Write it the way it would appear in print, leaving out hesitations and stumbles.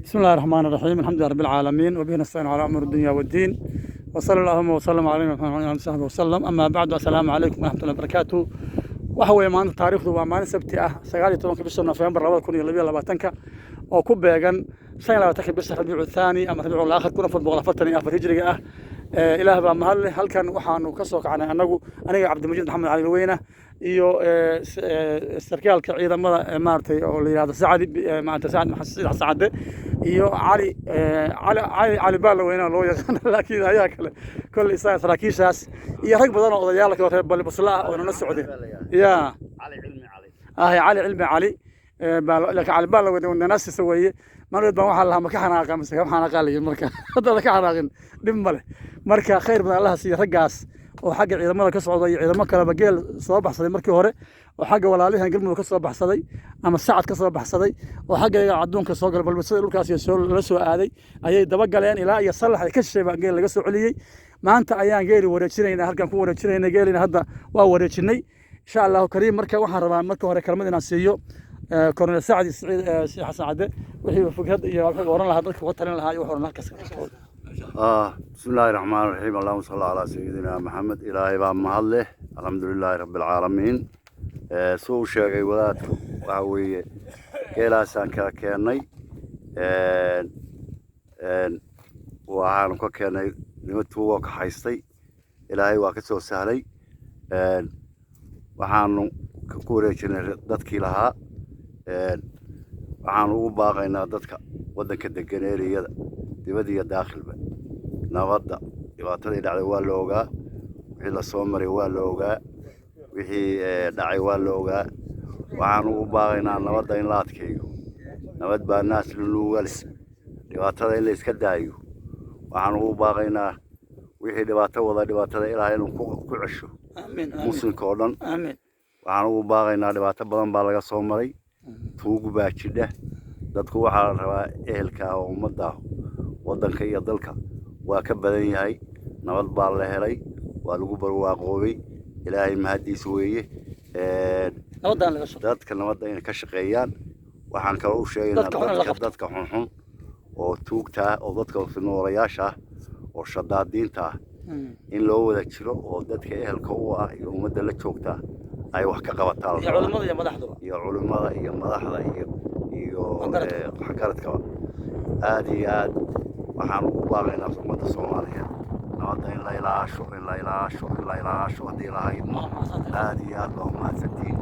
بسم الله الرحمن الرحيم. الحمد لله رب العالمين وبه نستعين على امور الدنيا والدين وصلى اللهم وسلم على نبينا محمد وعلى اله وصحبه وسلم. اما بعد، السلام عليكم ورحمه الله وبركاته. waxa weeye maanta taariikhdu waa maalin sabti ah 19 bisha November 2022 oo ku beegan 25 bisha Rabiul Thani ama Rabiul Aakhir 1444 hijriga ah. ilaah baa mahad leh. halkan waxaanu ka soo kacnay aniga Cabdimajid Maxamed Cali Weyne iyo sarkaalka ciidamada maartay oo la yiraahdo Saacid maanta Saacid iyo cali baa la weynaa loo yaqaan laakiin ayaa kale kol isaga saraakiishaas iyo rag badan oo odayaal ka reer Balibasla oo nala socday يا علي علمي علي لك على بالله وناس سويه ما نريد ما waxa la ma ka xanaaqan mise ka xanaaqay marka hadda ka xanaaqin dhib male marka khayr badan Allah si ragaas oo xagga ciidamada ka socday ciidamo kala bageel soo baxsaday markii hore oo xagga walaalihan galmudug ka soo baxsaday ama saacad ka soo baxsaday oo xagga adduunka soo galay balbasada dhulkaas la soo aaday ayay daba galeen ilaa iyo salax ka sheebay geel laga soo celiyay maanta ayaan geeli wareejinayna halkan ku wareejinayna geelina hadda waa wareejinay إن شاء الله كريم مركا waxaan rabaa marka hore kalmadina siiyo Colonel Saacid Xasan Cade wixii fikrad iyo waxa oran lahaa dadka ku talin lahaa iyo waxa oran halkaas بسم الله الرحمن الرحيم اللهم صل على سيدنا محمد إلهي بaa mahad leh alxamdulilaahi rabbil caalamiin soo sheegay wadaadku waxa weeye geelaasaan ka keenay waxaan ka keenay nimadu ka haystay ilaahay waa ka soo sahlay waxaanu ku wareejinay dadkii lahaa waxaanu ugu baaqaynaa dadka wadanka degan eeriyada dibadda iyo daakhilba nabadda dhibaatada dhacday waa la ogaa wixii la soo maray waa la ogaa wixii dhacay waa la ogaa waxaanu ugu baaqaynaa nabadda in la adkeeyo nabad baa naas luugalis dhibaatada in la iska daayo waxaanu ugu baaqaynaa wixii dhibaatada ilaahay inuu ku cesho muslimka oo dhan waxaan ugu baaqaynaa dhibaato badan baa laga soo maray tuugu baa jidha dadku waxaa la rabaa ehelka oo ummadda wadanka iyo dalka waa ka badan yahay nabad baa la helay waa lagu barwaaqoobay ilaahay mahadiis weeye dadka nabadda inay ka shaqeeyaan waxaan kale u sheegaynaa dadka xunxun oo tuugta oo dadka noolayaasha oo shadaadiinta in loo wada jiro oo dadka ehelka u ah iyo ummadda la joogta ay wax ka qabataan culimada iyo madaxda iyo xakaradka aad iyo aad waxaan ugu baaqaynaa ummadda Soomaaliyeed nabadda in la ilaasho hadii la hayno aad iyo aad loo mahadsantiin